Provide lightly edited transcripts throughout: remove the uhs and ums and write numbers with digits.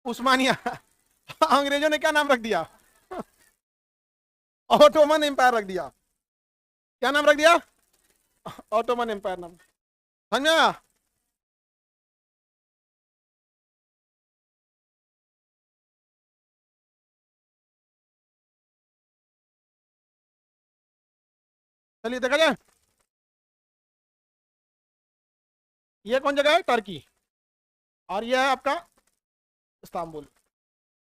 उस्मानिया। अंग्रेजों ने क्या नाम रख दिया? ऑटोमन एम्पायर रख दिया। क्या नाम रख दिया? ऑटोमन एम्पायर नाम। समझ में आया? चलिए देखा जाए। ये कौन जगह है? टर्की। और ये है आपका इस्तांबुल।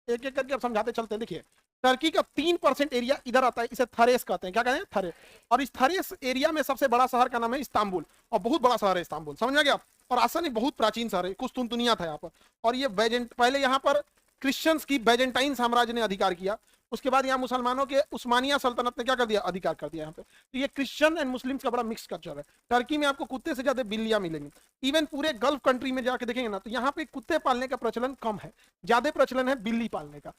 एक एक करके अब समझाते चलते हैं। देखिए, टर्की का 3% एरिया इधर आता है, इसे थरेस कहते हैं। क्या कहते हैं? थरेस। और इस थरेस एरिया में सबसे बड़ा शहर का नाम है इस्तांबुल, और बहुत बड़ा शहर है इस्तांबुल। समझ में गया? और आसन ही बहुत प्राचीन शहर है, कुस्तुनतुनिया था यहाँ पर। और ये बैजेंट पहले यहाँ पर क्रिश्चियंस की बैजेंटाइन साम्राज्य ने अधिकार किया। उसके बाद यहाँ मुसलमानों के उस्मानिया सल्तनत ने क्या कर दिया? अधिकार कर दिया यहाँ पे। तो ये क्रिश्चियन एंड मुस्लिम्स का बड़ा मिक्स कल्चर है। टर्की में आपको कुत्ते से ज्यादा बिल्लियां मिलेंगी। इवन पूरे गल्फ कंट्री में जाके देखेंगे ना, तो यहाँ पे कुत्ते पालने का प्रचलन कम है, ज्यादा प्रचलन है बिल्ली पालने का।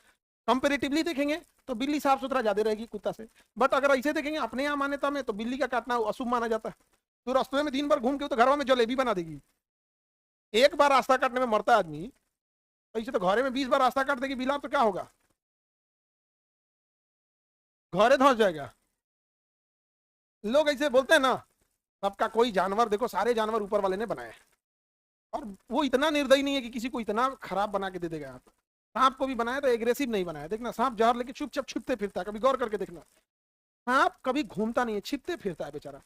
कंपेरेटिवली देखेंगे तो बिल्ली साफ सुथरा ज्यादा रहेगी कुत्ता से। बट अगर ऐसे देखेंगे अपने यहाँ मान्यता में, तो बिल्ली का काटना अशुभ माना जाता है। तो रास्ते में दिन भर घूम के तो घरों में जलेबी बना देगी। एक बार रास्ता काटने में मरता है आदमी, ऐसे तो घरे में 20 बार रास्ता काट देगी बिला, तो क्या होगा? घरे धंस जाएगा। लोग ऐसे बोलते हैं ना, सबका कोई जानवर देखो, सारे जानवर ऊपर वाले ने बनाए हैं। और वो इतना निर्दयी नहीं है कि किसी को इतना खराब बना के दे देगा। यहाँ सांप को भी बनाया तो एग्रेसिव नहीं बनाया। देखना, सांप जहर लेके चुपचाप छिपते फिरता है, कभी गौर करके देखना। सांप कभी घूमता नहीं है, छिपते फिरता है बेचारा।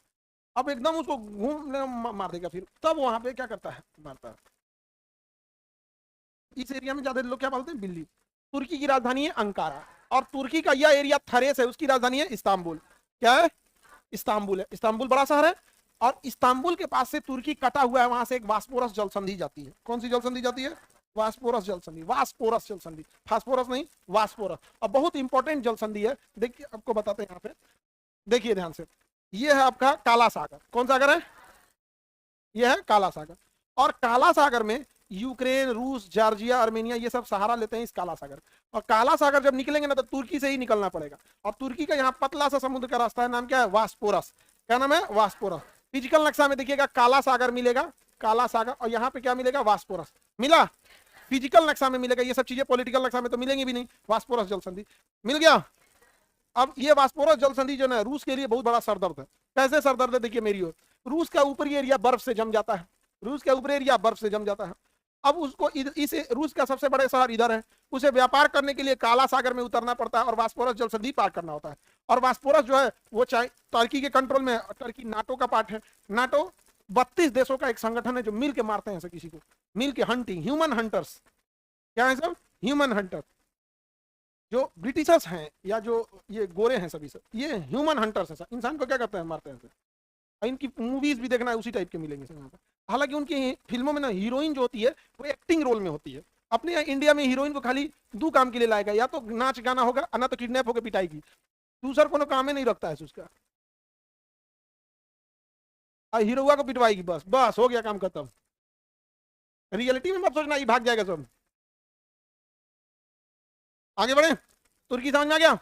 अब एकदम उसको घूम मार देगा, फिर तब वहां पे क्या करता है? मारता है। इस एरिया में ज्यादा लोग क्या बोलते हैं? बिल्ली। तुर्की की राजधानी है अंकारा। और तुर्की का यह एरिया थरेस है, उसकी राजधानी है इस्तांबुल। क्या है? इस्तांबुल है। इस्तांबुल बड़ा शहर है। और इस्तांबुल के पास से तुर्की कटा हुआ है, वहां से एक वास्पोरस जल संधि जाती है। कौन सी जल संधि जाती है? वास्पोरस जल संधि। वास्पोरस जल संधि, फास्फोरस नहीं, वास्पोरस। और बहुत इंपॉर्टेंट जल संधि है। देखिए आपको बताते हैं यहाँ पे, देखिए ध्यान से। ये है आपका काला सागर। कौन सागर है? ये है काला सागर। और काला सागर में यूक्रेन, रूस, जॉर्जिया, आर्मेनिया, ये सब सहारा लेते हैं इस काला सागर। और काला सागर जब निकलेंगे ना, तो तुर्की से ही निकलना पड़ेगा। और तुर्की का यहाँ पतला सा समुद्र का रास्ता है, नाम क्या है? वास्पोरस। क्या नाम है? वास्पोरस। फिजिकल नक्शा में देखिएगा काला सागर मिलेगा, काला सागर, और यहाँ पे क्या मिलेगा? वास्पोरस। मिला? फिजिकल नक्शा में मिलेगा। ये सब चीजें पॉलिटिकल नक्शा में तो मिलेंगी भी नहीं। वास्पोरस जल संधि मिल गया। अब ये वास्पोरस जल संधि जो है रूस के लिए बहुत बड़ा सरदर्द है। कैसे सरदर्द है? देखिए मेरी ओर। रूस का ऊपरी एरिया बर्फ से जम जाता है। रूस का ऊपरी एरिया बर्फ से जम जाता है। अब उसको इस रूस का सबसे बड़े शहर इधर है। उसे व्यापार करने के लिए काला सागर में उतरना पड़ता है और वास्पोरस जल संधि पार करना होता है। और वास्पोरस जो है वो टर्की के कंट्रोल में है। टर्की नाटो का पार्ट है। नाटो 32 देशों का एक संगठन है जो मिल के मारते हैं किसी को। मिल के हंटिंग, ह्यूमन हंटर्स। क्या है सब? Human Hunter. जो ब्रिटिशर्स हैं या जो ये गोरे हैं, सभी सब ये ह्यूमन हंटर्स हैं। इंसान को क्या करते हैं? मारते हैं। इनकी मूवीज भी देखना है, उसी टाइप के मिलेंगे सब यहाँ पर। हालांकि उनकी फिल्मों में ना हीरोइन जो होती है वो एक्टिंग रोल में होती है। अपने यहाँ इंडिया में हीरोइन को खाली दो काम के लिए लाएगा, या तो नाच गाना होगा, ना तो किडनैप होकर पिटाएगी। दूसरा कोनो काम ही नहीं रखता है उसका। हीरोआ को पिटवाएगी, बस बस हो गया काम खत्म। रियलिटी में मत सोचना ये भाग जाएगा सब। आगे बढ़े। तुर्की समझ में आ गया?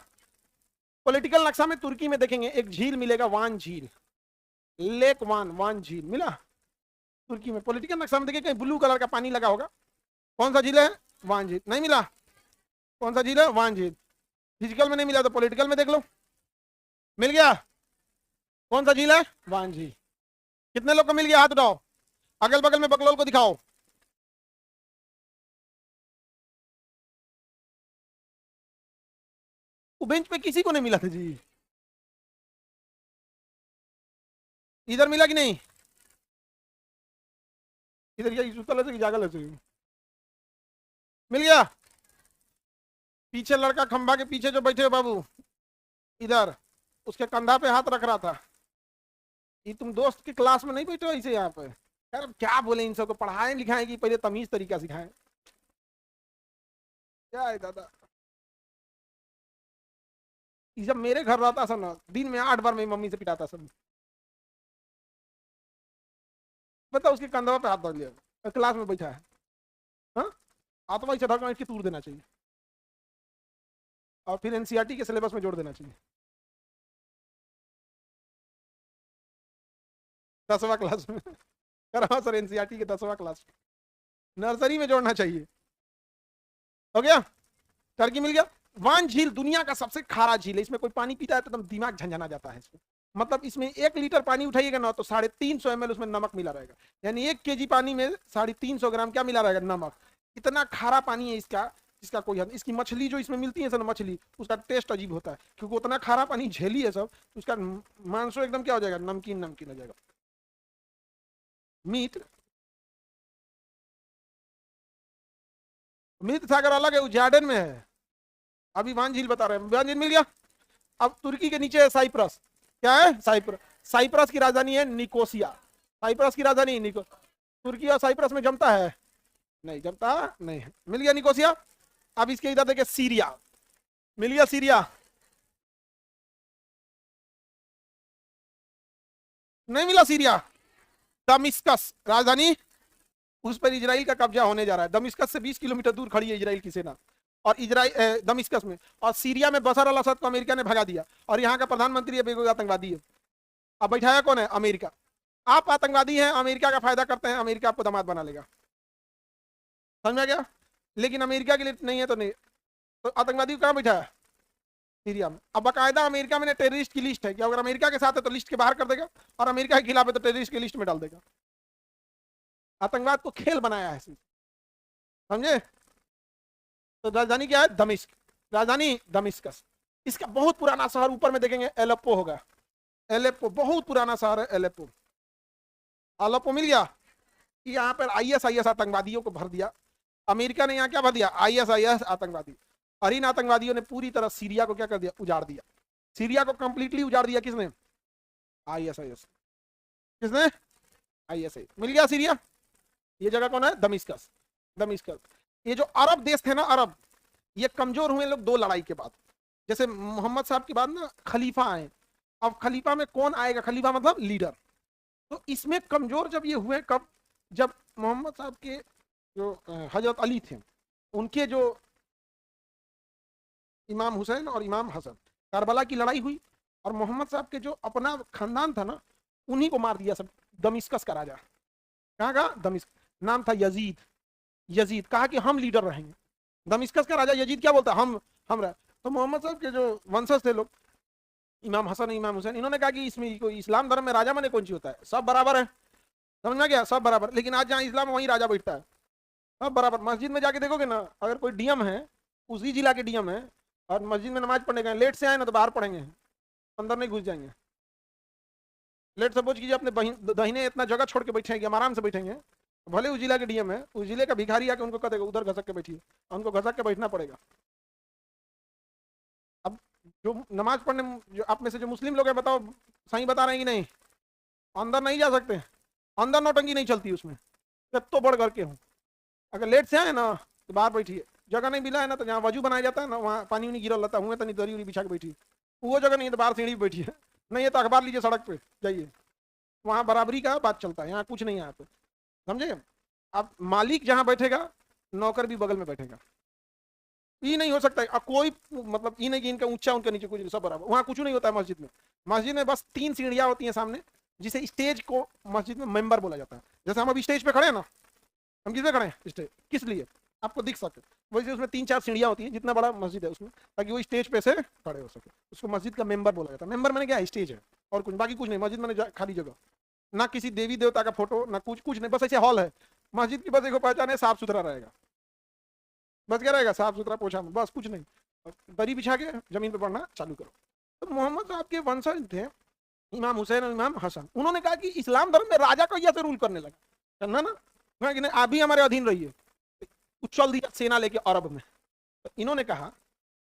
पॉलिटिकल नक्शा में तुर्की में देखेंगे एक झील मिलेगा, वान झील। लेक वान, वान झील मिला तुर्की में। पॉलिटिकल नक्शा में देखिए कहीं ब्लू कलर का पानी लगा होगा। कौन सा झील है? वान झील। नहीं मिला? कौन सा झील है? वान झील। फिजिकल में नहीं मिला तो पॉलिटिकल में देख लो। मिल गया? कौन सा झील है? वान झील। कितने लोग को मिल गया? हाथ उठाओ। अगल बगल में बकलोल को दिखाओ। वो बेंच पे किसी को नहीं मिला था जी। इधर मिला कि नहीं? इधर जागल है। मिल गया? पीछे लड़का खंभा के पीछे जो बैठे हो बाबू, इधर उसके कंधा पे हाथ रख रहा था। ये तुम दोस्त के क्लास में नहीं बैठे हो ऐसे यहाँ पे? यार अब क्या बोले इन सबको, पढ़ाएं लिखाएं कि पहले तमीज तरीका सिखाएं? क्या है दादा। ये जब मेरे घर रहता सब ना, दिन में 8 बार मेरी मम्मी से पिटाता सब। मतलब उसके कंधवा पे हाथ धर लिया, क्लास में बैठा है। हाँ, आत्मा ही चढ़ा इसकी तूर देना चाहिए, और फिर एनसीईआरटी के सिलेबस में जोड़ देना चाहिए। 10वां क्लास में। कर हाँ सर, एनसीईआरटी के 10वां क्लास में नर्सरी में जोड़ना चाहिए। हो गया, टर्की मिल गया। वान झील दुनिया का सबसे खारा झील है, इसमें कोई पानी पीता है तो एकदम दिमाग झंझना जाता है इसमें। मतलब इसमें 1 लीटर पानी उठाइएगा ना तो 350 ml उसमें नमक मिला रहेगा, यानी 1 kg पानी में 350 ग्राम क्या मिला रहेगा, नमक। इतना खारा पानी है इसका, इसका कोई हद। इसकी मछली जो इसमें मिलती है सर, मछली, उसका टेस्ट अजीब होता है, क्योंकि उतना खारा पानी झेली है सब, उसका मांसो एकदम क्या हो जाएगा, नमकीन नमकीन हो जाएगा। मीट, मृत सागर अलग है, उजार्डन में है। अभी वान झील बता रहे हैं, वान झील मिल गया। अब तुर्की के नीचे है साइप्रस। क्या है, साइप्रस। साइप्रस की राजधानी है निकोसिया। साइप्रस की राजधानी निको। तुर्की और साइप्रस में जमता है, नहीं जमता नहीं है। मिल गया निकोसिया। अब इसके इधर देखिए सीरिया, मिल गया सीरिया। नहीं मिला सीरिया। दमिश्कस राजधानी, उस पर इजराइल का कब्जा होने जा रहा है। दमिश्कस से 20 किलोमीटर दूर खड़ी है इजराइल की सेना, और इजराइल दमिश्कस में। और सीरिया में बशर अल असद को अमेरिका ने भगा दिया, और यहाँ का प्रधानमंत्री अब एक आतंकवादी है। अब बैठाया कौन है, अमेरिका। आप आतंकवादी हैं, अमेरिका का फायदा करते हैं, अमेरिका आपको दामाद बना लेगा। समझ में आ गया। लेकिन अमेरिका के लिए नहीं है तो नहीं, तो आतंकवादी को कहाँ बैठाया, सीरिया में। अब बाकायदा अमेरिका में टेररिस्ट की लिस्ट है कि अगर अमेरिका के साथ है तो लिस्ट के बाहर कर देगा, और अमेरिका के खिलाफ है तो टेररिस्ट की लिस्ट में डाल देगा। आतंकवाद को खेल बनाया है, समझे। तो राजधानी क्या है, दमिश्क, राजधानी दमिश्कस। इसका बहुत पुराना शहर ऊपर में देखेंगे एलेप्पो होगा। एलेप्पो बहुत पुराना शहर है, एलेप्पो। अलेप्पो मिल गया। यहाँ पर ISIS आतंकवादियों को भर दिया अमेरिका ने। यहाँ क्या भर दिया, ISIS आतंकवादी। और इन आतंकवादियों ने पूरी तरह सीरिया को क्या कर दिया, उजाड़ दिया। सीरिया को कंप्लीटली उजाड़ दिया किसने, ISIS। किसने, ISIS। मिल गया सीरिया। ये जगह कौन है, दमिश्कस। दमिश्कस। ये जो अरब देश थे ना, अरब, ये कमजोर हुए लोग 2 लड़ाई के बाद। जैसे मोहम्मद साहब के बाद ना खलीफा आए। अब खलीफा में कौन आएगा, खलीफा मतलब लीडर। तो इसमें कमजोर जब ये हुए, कब, जब मोहम्मद साहब के जो हजरत अली थे, उनके जो इमाम हुसैन और इमाम हसन, करबला की लड़ाई हुई, और मोहम्मद साहब के जो अपना खानदान था ना, उन्हीं को मार दिया सब। दमिश्कस का राजा, कहाँ का, दमिश्क। नाम था यजीद। यजीद कहा कि हम लीडर रहेंगे। दमिश्कस का राजा यजीद क्या बोलता, हम रहे। तो मोहम्मद साहब के जो वंशज थे लोग, इमाम हसन इमाम हुसैन, इन्होंने कहा कि इसमें कोई इस्लाम धर्म में राजा माने कौन सी होता है, सब बराबर है। समझ में गया, सब बराबर। लेकिन आज जहाँ इस्लाम है वहीं राजा बैठता है, सब बराबर। मस्जिद में जाके देखोगे ना, अगर कोई डीएम है, उसी जिला के डीएम है, और मस्जिद में नमाज पढ़ने गए, लेट से आए ना तो बाहर पढ़ेंगे, अंदर नहीं घुस जाएंगे। लेट सपोज कीजिए अपने दाहिने इतना जगह छोड़ के बैठेंगे, हम आराम से बैठेंगे, भले उस जिला के डीएम है, उस जिले का भिखारी आके उनको कह देगा उधर घसक के बैठिए, उनको घसक के बैठना पड़ेगा। अब जो नमाज पढ़ने जो आप में से जो मुस्लिम लोग हैं, बताओ सही बता रहे हैं कि नहीं, अंदर नहीं जा सकते, अंदर नौटंकी नहीं चलती उसमें, जब तो बढ़ करके हूँ। अगर लेट से आए ना तो बाहर बैठिए, जगह नहीं मिला है ना तो जहाँ वजू बनाया जाता है ना, वहाँ पानी नहीं गिरा रहता, हुए तो नहीं दरी उरी बिछा के बैठिए, वो जगह नहीं है तो बाहर सीढ़ी बैठिए, नहीं है तो अखबार लीजिए सड़क पे जाइए, वहाँ बराबरी का बात चलता है, यहाँ कुछ नहीं है यहाँ पे, समझे। अब मालिक जहाँ बैठेगा, नौकर भी बगल में बैठेगा। ये नहीं हो सकता है कोई, मतलब ये नहीं कि इनका ऊंचा उनका नीचे, कुछ सब बराबर। वहाँ कुछ नहीं होता है मस्जिद में। मस्जिद में बस 3 सीढ़ियाँ होती हैं सामने, जिसे स्टेज को मस्जिद में मेंबर बोला जाता है। जैसे हम अभी स्टेज पे खड़े हैं ना, हम किस पे खड़े हैं, स्टेज किस लिए, आपको दिख सके, वैसे उसमें 3-4 सीढ़ियाँ होती हैं, जितना बड़ा मस्जिद है उसमें, ताकि वो स्टेज पे से खड़े हो सके। उसको मस्जिद का मेंबर बोला जाता है। मेंबर मैंने क्या है, स्टेज है, और कुछ बाकी कुछ नहीं। मस्जिद मैंने खाली जगह, ना किसी देवी देवता का फोटो, ना कुछ नहीं, बस ऐसे हॉल है मस्जिद की। बस एक पहचान है, साफ सुथरा रहेगा, बस क्या रहेगा, साफ सुथरा पोछा, बस कुछ नहीं। दरी बिछा के जमीन पे पढ़ना चालू करो। तो मोहम्मद साहब के वंशज थे इमाम हुसैन और इमाम हसन। उन्होंने कहा कि इस्लाम धर्म में राजा को से रूल करने लगा, करना ना कि नहीं, आप भी हमारे अधीन रहिए। उछल दिया सेना लेके अरब में। तो इन्होंने कहा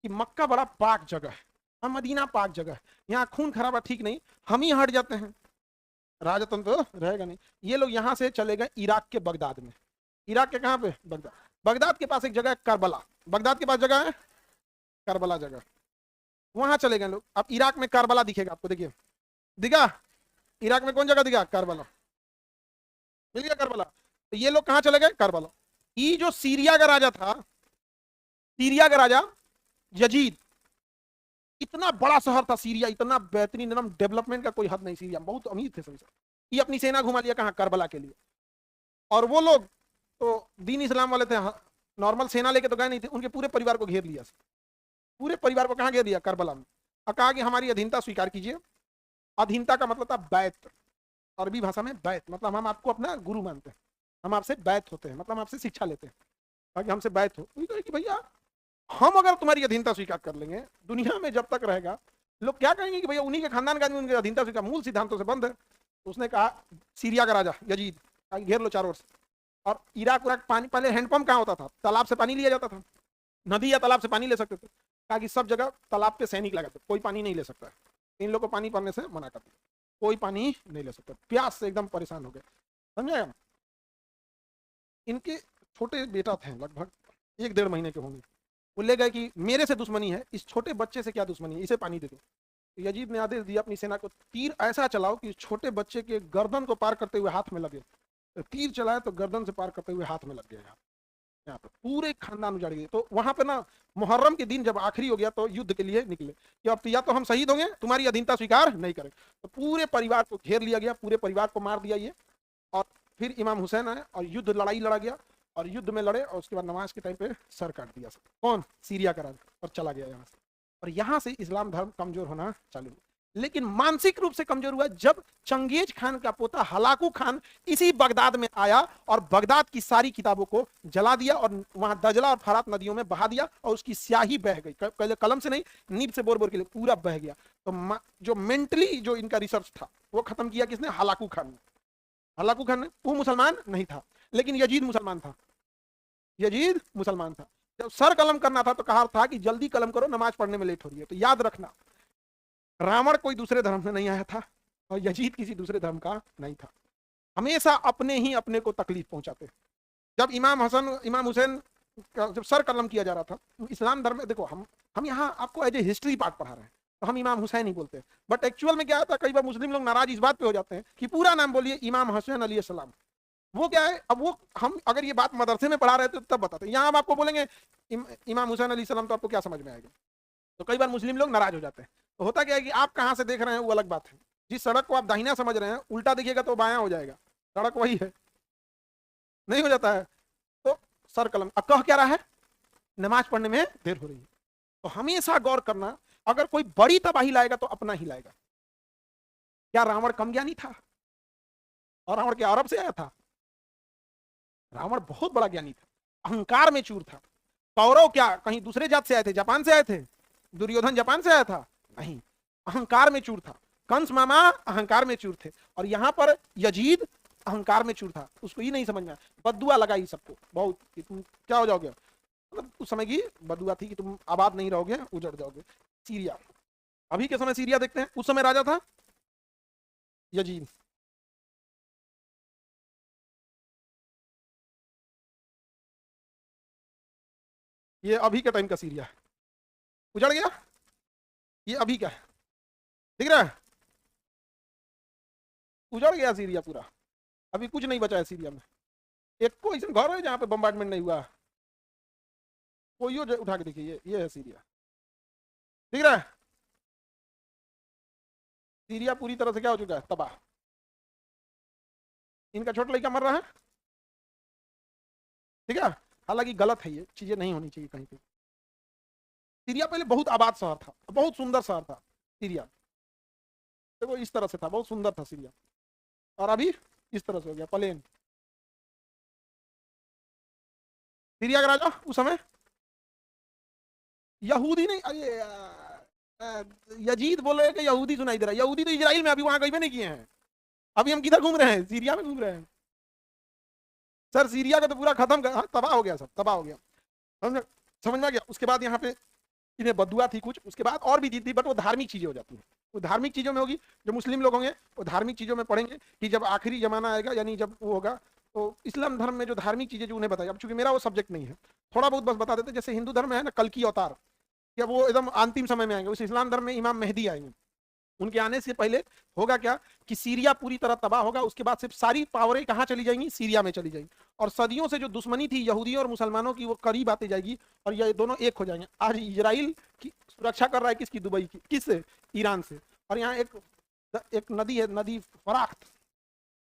कि मक्का बड़ा पाक जगह है, और मदीना पाक जगह है, यहाँ खून खराबा ठीक नहीं, हम ही हट जाते हैं, राजतंत्र तो रहेगा नहीं। ये लोग यहाँ से चले गए इराक के बगदाद में। इराक के कहाँ पे, बगदाद। बगदाद के पास एक जगह है करबला, बगदाद के पास जगह है करबला जगह, वहां चले गए लोग। अब इराक में करबला दिखेगा आपको, देखिए दिखा, इराक में कौन जगह दिखा, करबला, मिल गया करबला। तो ये लोग कहाँ चले गए, करबला। ये जो सीरिया का राजा था, सीरिया का राजा यजीद, इतना बड़ा शहर था सीरिया, इतना बेहतरीन, एकदम डेवलपमेंट का कोई हद नहीं, सीरिया बहुत अमीर थे सभी। ये अपनी सेना घुमा लिया कहाँ, करबला के लिए। और वो लोग तो दीन इस्लाम वाले थे, नॉर्मल सेना लेके तो गए नहीं थे, उनके पूरे परिवार को घेर लिया। पूरे परिवार को कहाँ घेर लिया? करबला में। और कहा कि हमारी अधीनता स्वीकार कीजिए। अधीनता का मतलब था बैत, अरबी भाषा में बैत मतलब हम आपको अपना गुरु मानते हैं, हम आपसे बैत होते हैं, मतलब हम आपसे शिक्षा लेते हैं, ताकि हमसे बैत हो। कि भैया हम अगर तुम्हारी अधीनता स्वीकार कर लेंगे, दुनिया में जब तक रहेगा लोग क्या कहेंगे कि भैया उन्हीं के खानदान का आदमी उनकी अधीनता स्वीकार, मूल सिद्धांतों से बंद है। तो उसने कहा, सीरिया का राजा यजीद, घेर लो चारों ओर से। और इराक उराक पानी, पहले हैंडपंप कहाँ होता था? तालाब से पानी लिया जाता था, नदी या तालाब से पानी ले सकते थे। कहा कि सब जगह तालाब पे सैनिक लगाते, कोई पानी नहीं ले सकता है। इन लोग को पानी पड़ने से मना कर दिया, कोई पानी नहीं ले सकता, प्यास से एकदम परेशान हो गए। समझे? इनके छोटे बेटा थे, लगभग 1-1.5 महीने के होंगे। वो ले गए कि मेरे से दुश्मनी है, इस छोटे बच्चे से क्या दुश्मनी है, इसे पानी दे दो। तो यजीद ने आदेश दिया अपनी सेना को, तीर ऐसा चलाओ कि छोटे बच्चे के गर्दन को पार करते हुए हाथ में लगे। तो तीर चलाए तो गर्दन से पार करते हुए हाथ में लग गया। यहाँ पे पूरे खानदान उजाड़ गए। तो वहां पे ना मुहर्रम के दिन जब आखिरी हो गया तो युद्ध के लिए निकले कि अब या तो हम शहीद होंगे, तुम्हारी अधीनता स्वीकार नहीं करेंगे। तो पूरे परिवार को घेर लिया गया, पूरे परिवार को मार दिया ये। और फिर इमाम हुसैन आए और युद्ध लड़ाई लड़ा गया, और युद्ध में लड़े, और उसके बाद नमाज के टाइम पे सर काट दिया। कौन? सीरिया का राजा, और चला गया यहाँ से। और यहाँ से इस्लाम धर्म कमजोर होना चालू हुआ। लेकिन मानसिक रूप से कमजोर हुआ जब चंगेज खान का पोता हलाकू खान इसी बगदाद में आया और बगदाद की सारी किताबों को जला दिया और वहां दजला और फरात नदियों में बहा दिया, और उसकी स्याही बह गई। पहले कलम से नहीं, नीब से बोर बोर के लिए पूरा बह गया। तो जो मेंटली जो इनका रिसर्च था वो खत्म किया किसने? हलाकू खान ने। हलाकू खान ने, वो मुसलमान नहीं था, लेकिन यजीद मुसलमान था। यजीद मुसलमान था। जब सर कलम करना था तो कहा था कि जल्दी कलम करो, नमाज पढ़ने में लेट हो रही है। तो याद रखना, रावण कोई दूसरे धर्म से नहीं आया था और यजीद किसी दूसरे धर्म का नहीं था। हमेशा अपने ही अपने को तकलीफ पहुंचाते। जब इमाम हुसैन जब सर कलम किया जा रहा था, इस्लाम धर्म में देखो, हम यहाँ आपको एज ए हिस्ट्री पार्ट पढ़ा रहे हैं, तो हम इमाम हुसैन ही बोलते हैं, बट एक्चुअल में क्या होता है, कई बार मुस्लिम लोग नाराज इस बात पे हो जाते हैं कि पूरा नाम बोलिए इमाम हुसैन अलैहिस्सलाम। वो क्या है, अब वो हम अगर ये बात मदरसे में पढ़ा रहे थे तब बताते, यहाँ हम आपको बोलेंगे इमाम हुसैन अलैहिस्सलाम, तो आपको क्या समझ में आएगा? तो कई बार मुस्लिम लोग नाराज हो जाते हैं। तो होता क्या है कि आप कहाँ से देख रहे हैं वो अलग बात है। जिस सड़क को आप दाहिना समझ रहे हैं, उल्टा देखिएगा तो बायां हो जाएगा, सड़क वही है, नहीं हो जाता है। तो सर कलम अब कह क्या रहा है? नमाज पढ़ने में देर हो रही है। तो हमेशा गौर करना, अगर कोई बड़ी तबाही लाएगा तो अपना ही लाएगा। क्या रावण कम ज्ञानी था? और रावण क्या अरब से आया था? रावण बहुत बड़ा ज्ञानी था, अहंकार में चूर था। कौरव क्या कहीं दूसरे जात से आए थे? जापान से आए थे? दुर्योधन जापान से आया था? नहीं, अहंकार में चूर था। कंस मामा अहंकार में चूर थे, और यहां पर यजीद अहंकार में चूर था। उसको ही नहीं समझ में, बदुआ लगाई सबको बहुत कि तुम क्या हो जाओगे, मतलब उस समय की बदुआ थी कि तुम आबाद नहीं रहोगे, उजड़ जाओगे। सीरिया, अभी के समय सीरिया देखते हैं, उस समय राजा था यजीद। ये अभी के टाइम का सीरिया है, उजड़ गया। ये अभी का है, दिख रहा है? उजड़ गया सीरिया पूरा, अभी कुछ नहीं बचा है सीरिया में। एक कोई घर है जहां पे बम्बार्टमेंट नहीं हुआ, कोई उठा के देखिए, ये है सीरिया, दिख रहा है? सीरिया पूरी तरह से क्या हो चुका है? तबाह। इनका छोटा लड़का मर रहा है, ठीक है? हालांकि गलत है, ये चीजें नहीं होनी चाहिए कहीं पे। सीरिया पहले बहुत आबाद शहर था, बहुत सुंदर शहर था सीरिया, देखो इस तरह से था, बहुत सुंदर था सीरिया, और अभी इस तरह से हो गया प्लेन। सीरिया का राजा उस समय यहूदी नहीं, यजीद बोल रहे कि यहूदी सुनाई दे रहा है। यहूदी तो इजराइल में, अभी वहां कहीं नहीं किए हैं। अभी हम किधर घूम रहे हैं? सीरिया में घूम रहे हैं। सर सीरिया का तो पूरा खत्म कर, हाँ, तबाह हो गया, सब तबाह हो गया। समझ में आ गया? उसके बाद यहाँ पे इन्हें बदुआ थी कुछ, उसके बाद और भी थी, बट वो धार्मिक चीजें हो जाती हैं। वो धार्मिक चीजों में होगी, जो मुस्लिम लोग होंगे वो धार्मिक चीजों में पढ़ेंगे कि जब आखिरी जमाना आएगा, यानी जब वो होगा, तो इस्लाम धर्म में जो धार्मिक चीजें जो उन्हें बताएगा। अब चूंकि मेरा वो सब्जेक्ट नहीं है, थोड़ा बहुत बस बता देते। जैसे हिंदू धर्म में है ना कल की अवतार, या वो एकदम अंतिम समय में आएंगे, उस इस्लाम धर्म में इमाम मेहदी आएंगे। उनके आने से पहले होगा क्या कि सीरिया पूरी तरह तबाह होगा। उसके बाद सिर्फ सारी पावरें कहाँ चली जाएंगी? सीरिया में चली जाएंगी। और सदियों से जो दुश्मनी थी यहूदियों और मुसलमानों की, वो करीब आती जाएगी, और ये दोनों एक हो जाएंगे। आज इजराइल की सुरक्षा कर रहा है किसकी? दुबई की। किससे? ईरान से। और यहाँ एक नदी है, नदी फराख्त,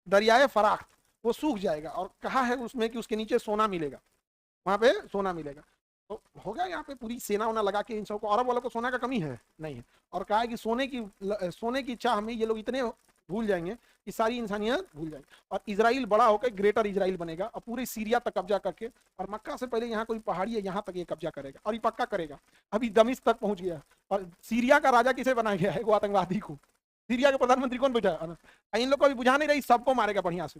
दरियाए फराख्त, वो सूख जाएगा, और कहा है उसमें कि उसके नीचे सोना मिलेगा। वहां पे सोना मिलेगा। तो हो गया, यहाँ पे पूरी सेना वोना लगा के इन सबको, अरब वालों को सोना का कमी है नहीं है। और कहा है कि सोने की चाह में ये लोग इतने भूल जाएंगे कि सारी इंसानियत भूल जाएंगे। और इजराइल बड़ा होकर ग्रेटर इजराइल बनेगा और पूरे सीरिया तक कब्जा करके, और मक्का से पहले यहाँ कोई पहाड़ी है यहाँ तक ये कब्जा करेगा, और ये पक्का करेगा। अभी दमिश्क तक पहुंच गया। और सीरिया का राजा किसे बनाया गया है? वो आतंकवादी को। सीरिया के प्रधानमंत्री कौन बैठा है? इन लोग को अभी बुझा नहीं रही, सबको मारेगा बढ़िया से,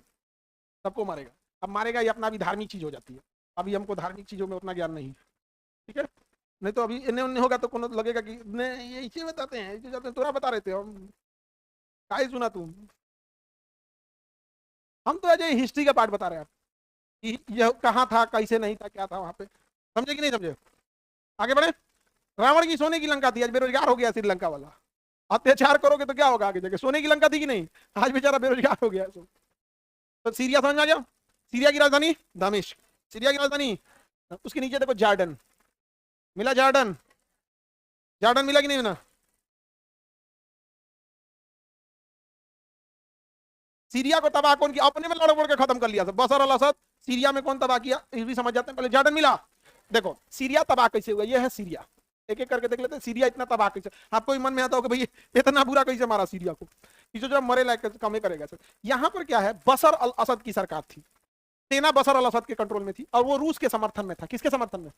सबको मारेगा। अब मारेगा, ये अपना भी धार्मिक चीज हो जाती है। अभी हमको धार्मिक चीजों में उतना ज्ञान नहीं है, ठीक है। नहीं तो अभी इन्हें उन्हें होगा तो कोनो लगेगा कि ये इसे बताते हैं, इसे जाते हैं, तोरा बता रहे थे हम, काहे सुना तुम। हम तो अजय हिस्ट्री का पार्ट बता रहे हैं कि यह कहाँ था, कैसे नहीं था, क्या था वहां पे। समझे कि नहीं समझे? आगे बढ़े। रावण की सोने की लंका थी, आज बेरोजगार हो गया श्रीलंका वाला। अत्याचार करोगे तो क्या होगा आगे जाके? सोने की लंका थी कि नहीं, आज बेचारा बेरोजगार हो गया। तो सीरिया समझ में आ जाओ। सीरिया की राजधानी दमिश्क। सीरिया की राजधानी, उसके नीचे देखो जॉर्डन मिला। जॉर्डन, जॉर्डन मिला कि नहीं मिला? सीरिया को तबाह कौन किया? अपने में लड़ के खत्म कर लिया था बशर अल असद। सीरिया में कौन तबाह किया ये भी समझ जाते हैं। पहले जॉर्डन मिला। देखो सीरिया तबाह कैसे हुआ, ये है सीरिया। एक एक करके देख लेते हैं सीरिया इतना तबाह कैसे। आपको भी मन में आता होगा भाई इतना बुरा कैसे मारा सीरिया को, कि जो मरे लायक कमे करेगा सर। यहाँ पर क्या है, बशर अल असद की सरकार थी, सेना बशर अल असद के कंट्रोल में थी, और वो रूस के समर्थन में था। किसके समर्थन में?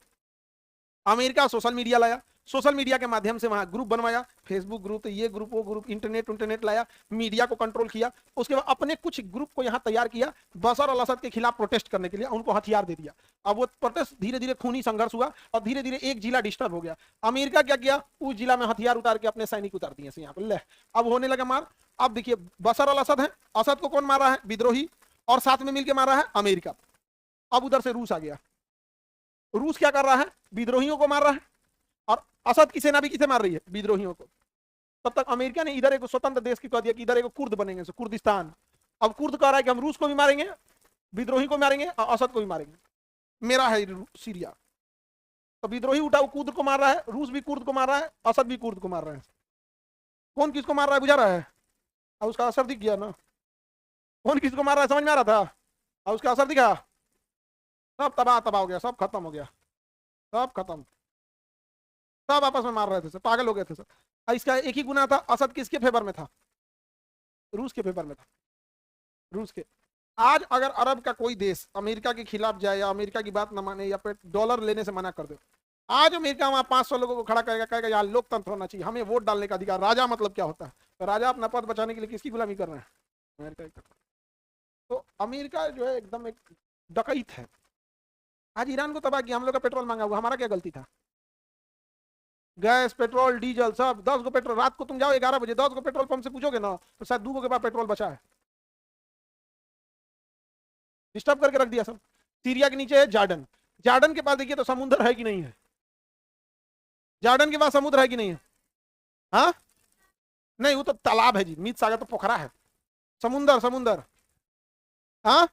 अमेरिका सोशल मीडिया लाया, सोशल मीडिया के माध्यम से वहां ग्रुप बनवाया, फेसबुक ग्रुप, ये ग्रुप, वो ग्रुप, इंटरनेट लाया, मीडिया को कंट्रोल किया। उसके बाद अपने कुछ ग्रुप को यहां तैयार किया बशर अल असद के खिलाफ प्रोटेस्ट करने के लिए, उनको हथियार दे दिया। अब वो प्रोटेस्ट धीरे धीरे खूनी संघर्ष हुआ और धीरे धीरे एक जिला डिस्टर्ब हो गया। अमेरिका क्या किया, उस जिला में हथियार उतार के अपने सैनिक उतार दिए यहाँ पर। ले अब होने लगा मार। अब देखिए बशर अल असद है, असद को कौन मार रहा है? विद्रोही, और साथ में मिलकर मार रहा है अमेरिका। अब उधर से रूस आ गया। रूस क्या कर रहा है? विद्रोहियों को मार रहा है, और असद की सेना भी किसे मार रही है? विद्रोहियों को। तब तक अमेरिका ने इधर एक स्वतंत्र देश की कह दिया कि इधर एक कुर्द बनेंगे, कुर्दिस्तान। अब कुर्द कह रहा है कि हम रूस को भी मारेंगे, विद्रोही को मारेंगे, और असद को भी मारेंगे, मेरा है सीरिया। तो विद्रोही उठा, वो कुर्द को मार रहा है, रूस भी कुर्द को मार रहा है, असद भी कुर्द को मार रहा है। कौन किसको मार रहा है बुझा रहा है? और उसका असर दिख गया ना, कौन किसको मार रहा है समझ में आ रहा था, और उसका असर दिखा। सब तबाह तबाह हो गया, सब खत्म हो गया, सब खत्म। सब आपस में मार रहे थे, सब पागल हो गए थे सब। इसका एक ही गुना था, असद किसके फेवर में था? रूस के फेवर में था, रूस के। आज अगर अरब का कोई देश अमेरिका के खिलाफ जाए, या अमेरिका की बात न माने, या फिर डॉलर लेने से मना कर दे, आज अमेरिका वहां 500 लोगों को खड़ा करेगा, कहेगा यार लोकतंत्र होना चाहिए, हमें वोट डालने का अधिकार। राजा मतलब क्या होता है? तो राजा अपना पद बचाने के लिए किसकी गुलामी कर रहे हैं? अमेरिका। तो अमेरिका जो है एकदम एक डकैत है। आज ईरान को तबाह किया, हम लोग का पेट्रोल मांगा हुआ, हमारा क्या गलती था? गैस, पेट्रोल, डीजल सब, 10 गो पेट्रोल। रात को तुम जाओ 11 बजे, 10 गो पेट्रोल पंप से पूछोगे ना, तो शायद 2 गो के पास पेट्रोल बचा है। डिस्टर्ब करके रख दिया सब। सीरिया के नीचे है जॉर्डन। जॉर्डन के पास देखिए तो समुद्र है कि नहीं है? जॉर्डन के पास समुद्र है कि नहीं है? हाँ, नहीं, वो तो तालाब है जी, मीत सागर तो पोखरा है। समुंदर, समुंदर। हाँ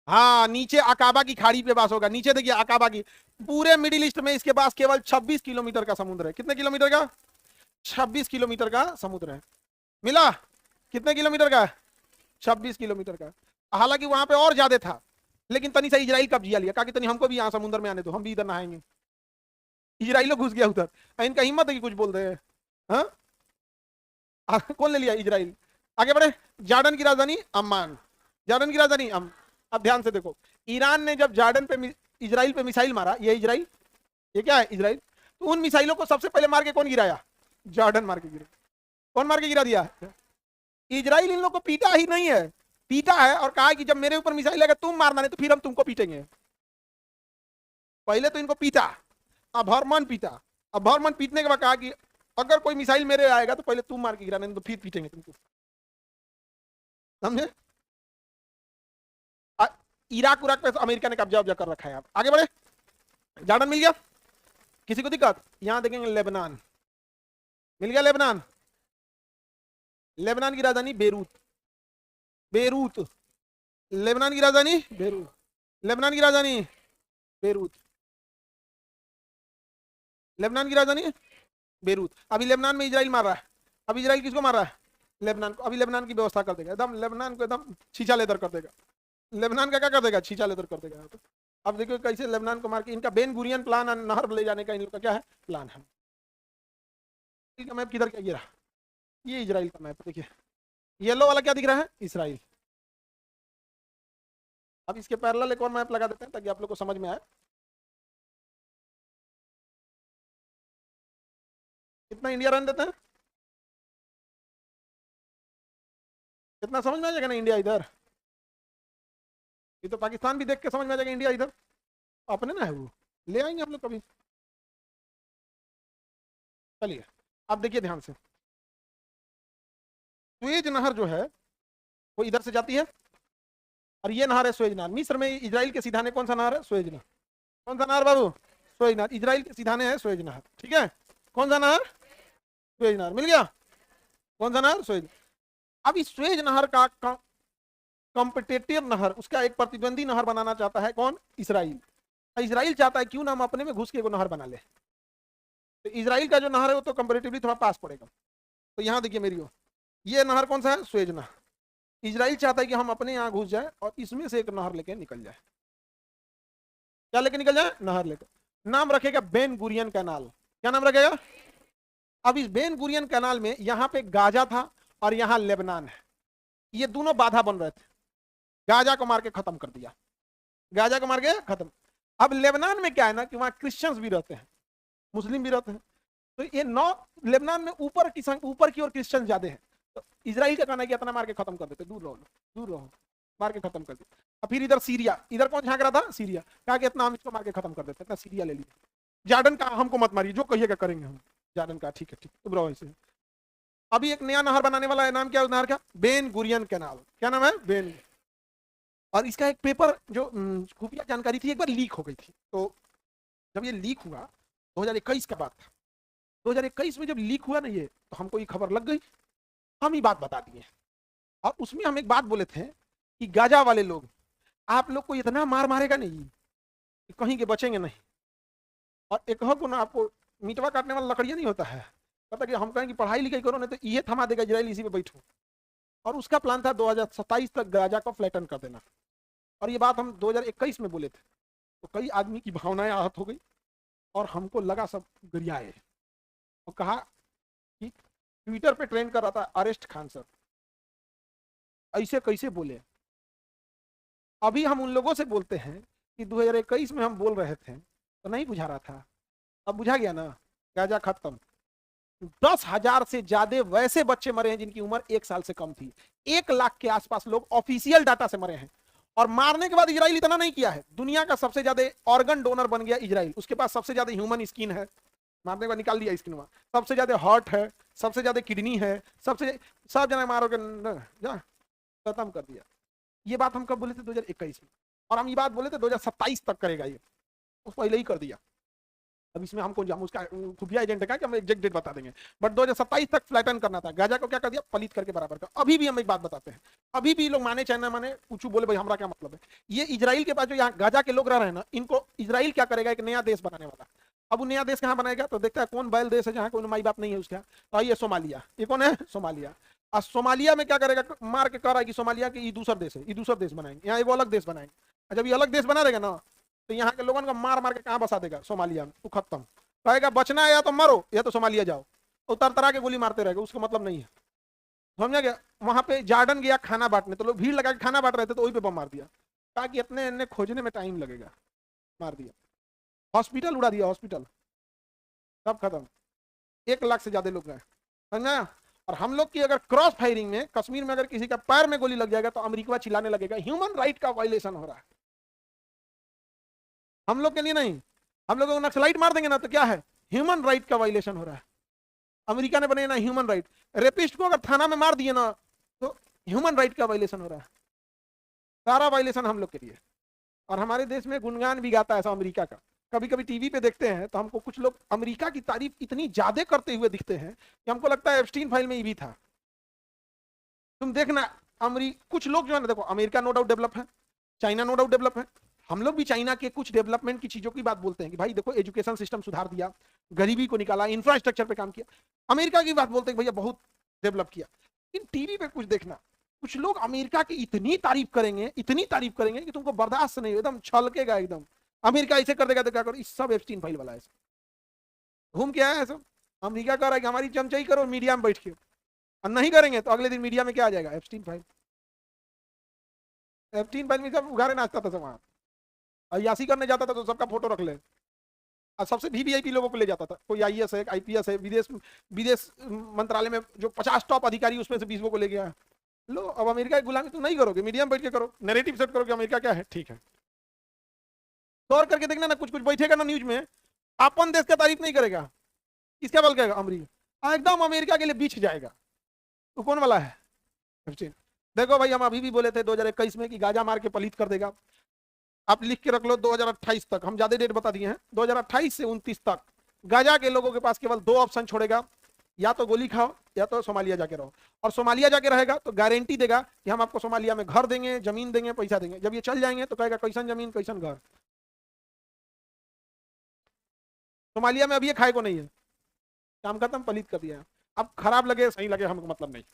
हाँ, नीचे अकाबा की खाड़ी पे पास होगा। नीचे देखिए अकाबा की, पूरे मिडिल ईस्ट में इसके पास केवल 26 किलोमीटर का समुद्र है। कितने किलोमीटर का? 26 किलोमीटर का समुद्र है। मिला? कितने किलोमीटर का? 26 किलोमीटर का। हालांकि वहां पे और ज्यादा था, लेकिन तनी सा इजराइल कब्जा लिया, कहा कि तनी हमको भी यहाँ समुद्र में आने दो, हम भी इधर नहाएंगे। इजराइल घुस गया उधर। इनका हिम्मत है कि कुछ बोल रहे हैं। हाँ, कौन ले लिया? इजराइल। आगे बढ़े। जॉर्डन की राजधानी अम्मान। जॉर्डन की राजधानी अब ध्यान से देखो, ईरान ने जब जॉर्डन पे इजराइल पे मिसाइल मारा, ये इजराइल, ये क्या है? इजराइल। तो उन मिसाइलों को सबसे पहले मार के कौन गिराया? जॉर्डन मार के गिरा। कौन मार के गिरा दिया? इजराइल। इन लोग को पीटा ही नहीं है, पीटा है और कहा कि जब मेरे ऊपर मिसाइल आएगा तुम मारना, नहीं तो फिर हम तुमको पीटेंगे। पहले तो इनको पीटा, अब हर मन पीटा। अब हर मन पीटने के बाद कहा कि अगर कोई मिसाइल मेरे आएगा तो पहले तुम मार के गिराना, नहीं तो फिर पीटेंगे तुमको। समझे? इराक उराक पे अमेरिका ने कब्जा कर रखा है। आप आगे बढ़े। जॉर्डन मिल गया, किसी को दिक्कत? यहां देखेंगे लेबनान। मिल गया लेबनान। लेबनान की राजधानी बेरूत। बेरूत, लेबनान की राजधानी बेरूत। लेबनान की राजधानी बेरूत। लेबनान की राजधानी बेरूत। अभी लेबनान में इजराइल मार रहा है। अब इजराइल किसको मार रहा है? लेबनान को। अभी लेबनान की व्यवस्था कर देगा, एकदम लेबनान को एकदम छीछा लेदर कर देगा। लेबनान का क्या कर देगा? छीछा लेदर कर देगा। अब देखो कैसे लेबनान को मार के, इनका बेन गुरियन प्लान नहर ले जाने का इन लोग का क्या है प्लान है। का मैप किधर क्या गिरा, ये इजराइल का मैप देखिए, येलो वाला क्या दिख रहा है इसराइल। अब इसके पैरेलल एक और मैप लगा देते हैं ताकि आप लोग को समझ में आए। कितना इंडिया रन देते हैं, कितना समझ में आ जाएगा ना इंडिया इधर, ये तो पाकिस्तान भी देख के समझ में आ जाएगा इंडिया इधर, अपने ना है वो, ले आएंगे हम लोग कभी। चलिए अब देखिए ध्यान से, सुएज नहर जो है वो इधर से जाती है, और ये नहर है सुएज नहर। मिस्र में इजराइल के सीधाने कौन सा नहर है, सुएज नहर। कौन सा नहर बाबू, सुएज नहर। इजराइल के सीधाने है सुएज नहर, ठीक है। कौन सा नहर, सुएज नहर, मिल गया। कौन सा नहर, सुएज। अब इस सुएज नहर का कॉम्पिटेटिव नहर, उसका एक प्रतिद्वंदी नहर बनाना चाहता है कौन, इसराइल। इसराइल चाहता है क्यों ना हम अपने में घुस के नहर बना ले, तो इसराइल का जो नहर है वो तो कंपैरेटिवली थोड़ा पास पड़ेगा। तो यहाँ देखिए मेरी ये नहर कौन सा है, सुएज नहर। इसराइल चाहता है कि हम अपने यहाँ घुस जाए और इसमें से एक नहर लेके निकल जाए। क्या लेके निकल जाए, नहर लेकर। नाम रखेगा बेन गुरियन कैनाल। क्या नाम रखेगा। अब इस बेन गुरियन कैनाल में यहाँ पे गाजा था और यहाँ लेबनान है, ये दोनों बाधा बन रहे थे। गाजा को मार के खत्म कर दिया, गाजा को मार के खत्म। अब लेबनान में क्या है ना कि वहां क्रिश्चियंस भी रहते हैं, मुस्लिम भी रहते हैं, तो ये लेबनान में ऊपर की ओर क्रिश्चियन ज्यादा है। तो इजराइल का कहना है कि इतना मार के खत्म कर देते, दूर रहो दूर रहो, मार के खत्म कर देते। और फिर इधर सीरिया, इधर कौन झांक रहा था, सीरिया। कहा कि इतना हम इसको मार के खत्म कर देते, इतना सीरिया ले लिया। जार्डन का हमको मत मारिए, जो कहिएगा करेंगे हम। जार्डन का ठीक है, ठीक, तुम रहो ऐसे। अभी एक नया नहर बनाने वाला है, नाम क्या है नहर का, बेन गुरियन कैनाल। क्या नाम है, बेन। और इसका एक पेपर जो खुफिया जानकारी थी एक बार लीक हो गई थी। तो जब ये लीक हुआ 2021 का बात था, 2021 में जब लीक हुआ ना ये, तो हमको ये खबर लग गई, हम ये बात बता दिए। और उसमें हम एक बात बोले थे कि गाजा वाले लोग, आप लोग को इतना मार मारेगा नहीं कि कहीं के बचेंगे नहीं। और एक को ना आपको मीटवा काटने वाला लकड़िया नहीं होता है, पता कि हम कहें कि पढ़ाई लिखाई करो नहीं तो ये थमा देगा इजराइल, इसी पे बैठो। और उसका प्लान था 2027 तक गाजा को फ्लैटन कर देना। और ये बात हम 2021 में बोले थे, तो कई आदमी की भावनाएं आहत हो गई और हमको लगा सब गरियाए और कहा कि ट्विटर पे ट्रेंड कर रहा था अरेस्ट खान सर, ऐसे कैसे बोले। अभी हम उन लोगों से बोलते हैं कि 2021 में हम बोल रहे थे तो नहीं बुझा रहा था, अब बुझा गया ना, गाजा खत्म। 10,000 से ज्यादा वैसे बच्चे मरे हैं जिनकी उम्र 1 साल से कम थी। 1 लाख के आसपास लोग ऑफिशियल डाटा से मरे हैं। और मारने के बाद इजराइल इतना नहीं किया है, दुनिया का सबसे ज्यादा ऑर्गन डोनर बन गया इजराइल। उसके पास सबसे ज्यादा ह्यूमन स्किन है, मारने के बाद निकाल दिया स्किन में, सबसे ज्यादा हार्ट है, सबसे ज्यादा किडनी है, सबसे सब जना मारोगे जा खत्म कर दिया। ये बात हम कब बोले थे, 2021 में। और हम ये बात बोले थे 2027 तक करेगा ये, उस पहले ही कर दिया। अब इसमें हमको उसका खुफिया एजेंट का कि हम एग्जैक्ट डेट बता देंगे, बट 2027 तक फ्लैटन करना था। गाजा को क्या कर दिया, पलित करके बराबर का। अभी भी हम एक बात बताते हैं, अभी भी लोग माने चाहे ना माने, कुछ बोले भाई हमारा क्या मतलब है। ये इजराइल के पास जो यहाँ गाजा के लोग रह रहे हैं ना, इनको इजराइल क्या करेगा, एक नया देश बनाने वाला। अब वो नया देश कहाँ बनाएगा, तो देखता है कौन बैल देश है जहाँ कोई माई बाप नहीं है उसका, तो ये सोमालिया। ये कौन है, सोमालिया। और सोमालिया में क्या करेगा, मार के कह रहा है कि सोमालिया के ये दूसरा देश है, ये दूसरा देश बनाएंगे, यहाँ एगो अलग देश बनाएंगे। जब ये अलग देश बना देगा ना, तो यहाँ के लोगों को मार मार के कहाँ बसा देगा, सोमालिया में, वो खत्म। कहेगा बचना है या तो मरो या तो सोमालिया जाओ, उतर तरह के गोली मारते रहेगा, उसका मतलब नहीं है। समझा गया। वहां पे जार्डन गया खाना बांटने, तो लोग भीड़ लगा के खाना बांट रहे थे, तो वही पे बम मार दिया, कहा कि इतने खोजने में टाइम लगेगा, मार दिया। हॉस्पिटल उड़ा दिया, हॉस्पिटल सब खत्म। 1 लाख से ज्यादा लोग गए, समझा। और हम लोग की अगर क्रॉस फायरिंग में कश्मीर में अगर किसी का पैर में गोली लग जाएगा तो अमेरिका चिल्लाने लगेगा ह्यूमन राइट का वायलेशन हो रहा है। हम लोग के लिए नहीं, हम लोगों को नक्सलाइट मार देंगे ना तो क्या है, ह्यूमन राइट का वायलेशन हो रहा है। अमेरिका ने बने ना ह्यूमन राइट, रेपिस्ट को अगर थाना में मार दिए ना तो ह्यूमन राइट का वायलेशन हो रहा है। सारा वायलेशन हम लोग के लिए। और हमारे देश में गुणगान भी गाता है ऐसा अमेरिका का। कभी कभी टीवी पे देखते हैं तो हमको कुछ लोग अमेरिका की तारीफ इतनी ज्यादा करते हुए दिखते हैं कि हमको लगता है एप्स्टीन फाइल में ये भी था। तुम देखना कुछ लोग जो है ना, देखो अमेरिका नो डाउट डेवलप है, चाइना नो डाउट डेवलप है, हम लोग भी चाइना के कुछ डेवलपमेंट की चीजों की बात बोलते हैं कि भाई देखो एजुकेशन सिस्टम सुधार दिया, गरीबी को निकाला, इंफ्रास्ट्रक्चर पे काम किया। अमेरिका की बात बोलते हैं भैया बहुत डेवलप किया। इन टीवी पे कुछ देखना, कुछ लोग अमेरिका की इतनी तारीफ करेंगे, इतनी तारीफ करेंगे कि तुमको बर्दाश्त नहीं हो, एकदम छलकेगा एकदम। अमेरिका ऐसे कर देगा तो क्या करो, इस सब एप्स्टीन फाइल वाला है, घूम के आया है सब। अमेरिका कह रहा है कि हमारी चमचाई करो मीडिया में बैठ के, और नहीं करेंगे तो अगले दिन मीडिया में क्या आ जाएगा, एप्स्टीन फाइल। एप्स्टीन फाइल में सब उघारे नाचता था सब वहां, अयासी करने जाता था तो सबका फोटो रख ले, और सबसे वीवीआईपी लोगों को ले जाता था। कोई आईएएस है, आईपीएस है, विदेश विदेश मंत्रालय में जो 50 टॉप अधिकारी उसमें से 20 को ले गया। लो अब अमेरिका की गुलामी तो नहीं करोगे, मीडिया में बैठ के करो, नैरेटिव सेट करो कि अमेरिका क्या है, ठीक है। गौर करके देखना ना, कुछ कुछ बैठेगा ना न्यूज में, अपन देश का तारीफ नहीं करेगा, किसका बल कहेगा, अमेरिका, एकदम अमेरिका के लिए बीच जाएगा। तो कौन वाला है, देखो भाई, हम अभी भी बोले थे 2021 में कि गाजा मार के पलीत कर देगा। आप लिख के रख लो 2028 तक, हम ज्यादा डेट बता दिए हैं, 2028 से 29 तक गाजा के लोगों के पास केवल 2 ऑप्शन छोड़ेगा, या तो गोली खाओ या तो सोमालिया जाके रहो। और सोमालिया जाके रहेगा तो गारंटी देगा कि हम आपको सोमालिया में घर देंगे, जमीन देंगे, पैसा देंगे। जब ये चल जाएंगे तो कहेगा कैसन जमीन कैसन घर, सोमालिया में अब ये खाए को नहीं है, काम खत्म, पलीत कर दिया है। अब खराब लगे सही लगे हमको मतलब नहीं,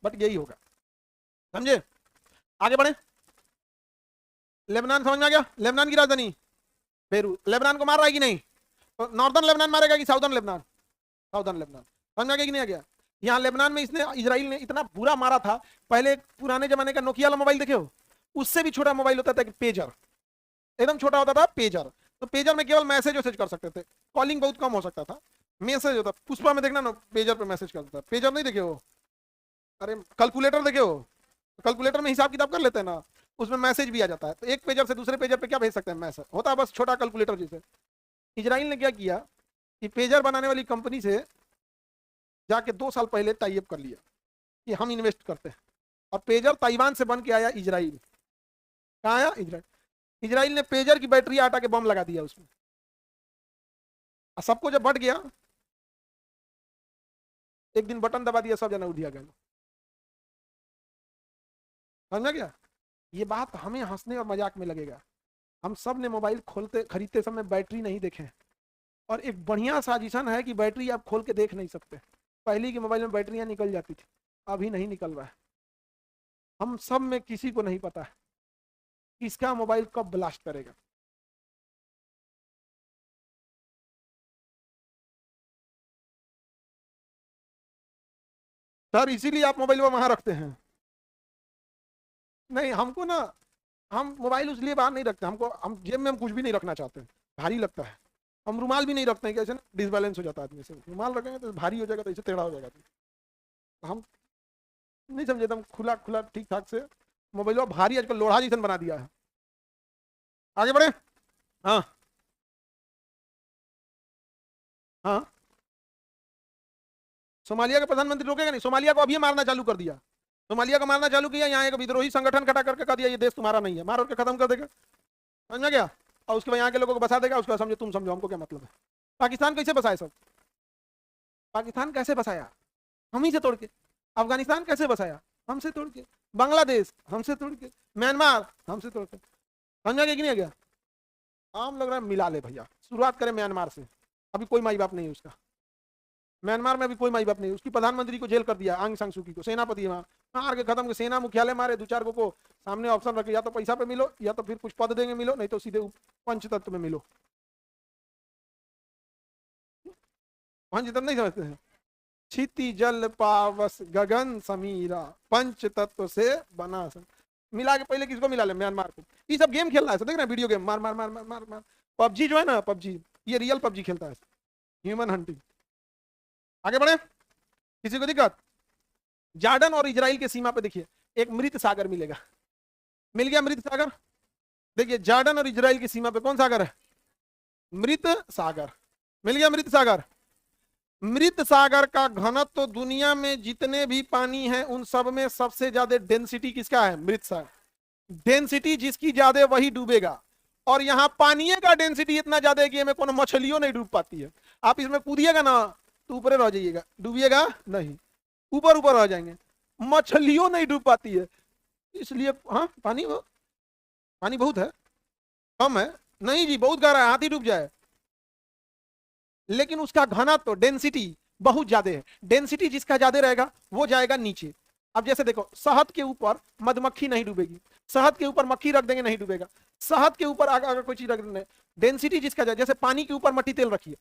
बट यही होगा, समझे। आगे बढ़े, लेबनान समझ में आ गया, लेबनान की राजधानी बेरूत। लेबनान को मार रहा है कि नहीं, तो नॉर्दर्न लेबनान मारेगा कि साउदर्न लेबनान, साउदर्न लेबनान, समझ में आ गया कि नहीं आ गया। यहाँ लेबनान में इसने, इजराइल ने इतना बुरा मारा था। पहले पुराने जमाने का नोकिया वाला मोबाइल देखे हो, उससे भी छोटा मोबाइल होता था, पेजर, एकदम छोटा होता था पेजर। तो पेजर में केवल मैसेज वैसेज कर सकते थे, कॉलिंग बहुत कम हो सकता था, मैसेज होता। पुष्पा में देखना ना, पेजर पे मैसेज करता था। पेजर नहीं देखे हो, अरे कैलकुलेटर देखे हो, कैलकुलेटर में हिसाब किताब कर लेते हैं ना, उसमें मैसेज भी आ जाता है। तो एक पेजर से दूसरे पेजर पे क्या भेज सकते हैं, मैसेज होता है, बस छोटा कैलकुलेटर जैसे। इजराइल ने क्या किया कि पेजर बनाने वाली कंपनी से जाके 2 साल पहले टाई अप कर लिया कि हम इन्वेस्ट करते हैं, और पेजर ताइवान से बन के आया इजराइल। कहाँ आया, इजराइल। इजराइल ने पेजर की बैटरी हटा के बम लगा दिया उसमें, और सबको जब बढ़ गया, एक दिन बटन दबा दिया, सब जना उधिया गया। समझा क्या, ये बात हमें हंसने और मजाक में लगेगा। हम सब ने मोबाइल खोलते खरीदते समय बैटरी नहीं देखे, और एक बढ़िया साजिशन है कि बैटरी आप खोल के देख नहीं सकते। पहले के मोबाइल में बैटरियां निकल जाती थी, अभी नहीं निकल रहा है। हम सब में किसी को नहीं पता है किसका मोबाइल कब ब्लास्ट करेगा। सर इसीलिए आप मोबाइल वहां रखते हैं। नहीं, हमको ना, हम मोबाइल उसलिए बाहर नहीं रखते, हमको, हम जेब में हम कुछ भी नहीं रखना चाहते, भारी लगता है। हम रुमाल भी नहीं रखते हैं, कैसे ना डिसबैलेंस हो जाता है आदमी से, रुमाल रखेंगे तो भारी हो जाएगा, तो इसे टेढ़ा हो जाएगा। तो हम नहीं समझे, एकदम खुला खुला ठीक ठाक से मोबाइल भारी आजकल लोढ़ा जैसन बना दिया है। आगे बढ़े, हाँ हाँ, सोमालिया के प्रधानमंत्री रोकेगा नहीं, सोमालिया को अभी मारना चालू कर दिया, सोमालिया को मारना चालू किया। यहाँ एक विद्रोही संगठन खड़ा करके कह दिया ये देश तुम्हारा नहीं है, मार के खत्म कर देगा, समझ में गया। और उसके बाद यहाँ के लोगों को बसा देगा, उसका समझो तुम समझो हमको क्या मतलब है। पाकिस्तान कैसे बसाए सब, पाकिस्तान कैसे बसाया, हम ही से तोड़ के। अफगानिस्तान कैसे बसाया, हमसे तोड़ के। बांग्लादेश हमसे तोड़ के, म्यांमार हमसे तोड़ के, समझ में गया कि नहीं गया। हम लग रहा है मिला ले भैया, शुरुआत करें म्यांमार से, अभी कोई माई बाप नहीं है उसका, म्यांमार में अभी कोई माई बाप नहीं, उसकी प्रधानमंत्री को जेल कर दिया, आंग सांग सूकी को, सेनापति है वहां, मार के खत्म। सेना मुख्यालय मारे, 2-4 को सामने ऑप्शन रखे, या तो पैसा पे मिलो, या तो फिर कुछ पद देंगे मिलो, नहीं तो सीधे पंचतत्व में मिलो। पंचतत्व नहीं समझते हैं, क्षिति जल पावस गगन समीरा, पंच तत्व से बना सब मिला के। पहले किसको मिला ले, म्यांमार को। ये सब गेम खेल रहा है, देख रहे हैं वीडियो गेम, मार मार मार मार मार मार। पबजी जो है ना, पबजी, ये रियल पबजी खेलता है, ह्यूमन हंटिंग। आगे बढ़े, किसी को दिक्कत। जॉर्डन और इजराइल के सीमा पे देखिए एक मृत सागर मिलेगा, मिल गया मृत सागर। देखिए जॉर्डन और इजराइल की सीमा पे कौन सागर है, मृत सागर, मिल गया मृत सागर। मृत सागर का घनत्व तो दुनिया में जितने भी पानी है उन सब में सबसे ज्यादा डेंसिटी किसका है, मृत सागर। डेंसिटी जिसकी ज्यादा वही डूबेगा, और यहाँ पानी का डेंसिटी इतना ज्यादा है कि हमें कोनो मछलियों नहीं डूब पाती है। आप इसमें कूदिएगा ना तो ऊपर रह जाइएगा, डूबिएगा नहीं, ऊपर ऊपर रह जाएंगे, मछलियों नहीं डूब पाती है। इसलिए हाँ, पानी पानी बहुत है, कम है नहीं जी, बहुत गहरा है, हाथी डूब जाए। लेकिन उसका घनत्व तो डेंसिटी बहुत ज्यादा है, डेंसिटी जिसका ज्यादा रहेगा वो जाएगा नीचे, अब जैसे देखो, शहद के ऊपर मधुमक्खी नहीं डूबेगी, शहद के ऊपर मक्खी रख देंगे नहीं डूबेगा, शहद के ऊपर अगर कोई चीज रख देंगे, डेंसिटी जिसका जाए, जैसे पानी के ऊपर मट्टी तेल रखिए,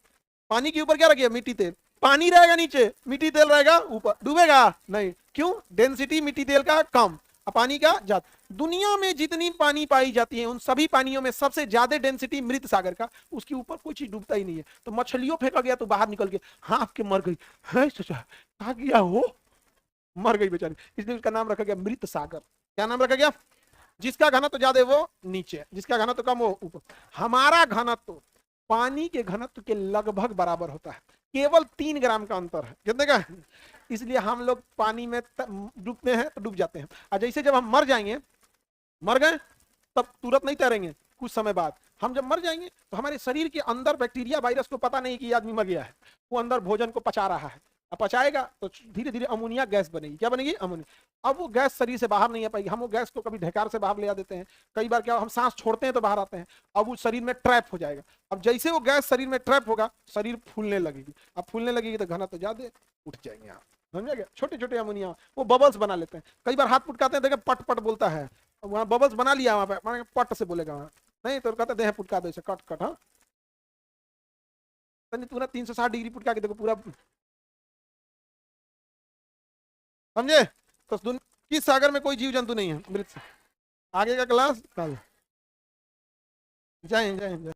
पानी के ऊपर क्या रखिए, मिट्टी तेल, पानी रहेगा नीचे, मिट्टी तेल रहेगा ऊपर, डूबेगा नहीं, क्यों, डेंसिटी मिट्टी तेल का कम और पानी का ज्यादा। दुनिया में जितनी पानी पाई जाती है उन सभी पानियों में सबसे ज्यादा डेंसिटी मृत सागर का, उसके ऊपर कोई चीज डूबता ही नहीं है। तो मछलियों फेंका गया तो बाहर निकल के हाँफ के मर गई, है सोचा कहा गया हो, मर गई बेचारी, इसलिए उसका नाम रखा गया मृत सागर। क्या नाम रखा गया, जिसका घनत्व ज्यादा है वो नीचे, जिसका घनत्व कम वो ऊपर। हमारा घनत्व पानी के घनत्व के लगभग बराबर होता है, केवल 3 ग्राम का अंतर है, कितने का, इसलिए हम लोग पानी में डूबते हैं तो डूब जाते हैं। और जैसे जब हम मर जाएंगे, मर गए तब तुरंत नहीं तैरेंगे, कुछ समय बाद हम जब मर जाएंगे तो हमारे शरीर के अंदर बैक्टीरिया वायरस को पता नहीं कि आदमी मर गया है, वो अंदर भोजन को पचा रहा है, अब पचाएगा तो धीरे धीरे अमोनिया गैस बनेगी, क्या बनेगी, अमोनिया। अब वो गैस शरीर से बाहर नहीं आ पाएगी, हम वो गैस को कभी ढेकार से बाहर ले आ देते हैं, कई बार क्या हम सांस छोड़ते हैं तो बाहर आते हैं, अब वो शरीर में ट्रैप हो जाएगा। अब जैसे वो गैस शरीर में ट्रैप होगा, शरीर फूलने लगेगी, अब फूलने लगेगी तो घनत्व ज्यादा उठ जाएंगे आप, समझा गया, छोटे छोटे अमोनिया वो बबल्स बना लेते हैं। कई बार हाथ पुटकाते हैं, देखे पट पट बोलता है, वहां बबल्स बना लिया, वहां पे पट से बोलेगा वहां, नहीं तो कहते देह पुटका दो, कट कट, हाँ पूरा 360 डिग्री पुटका के देखो पूरा, समझे। तो किस सागर में कोई जीव जंतु नहीं है मृत। आगे का क्लास कल। जय हिंद, जय हिंद।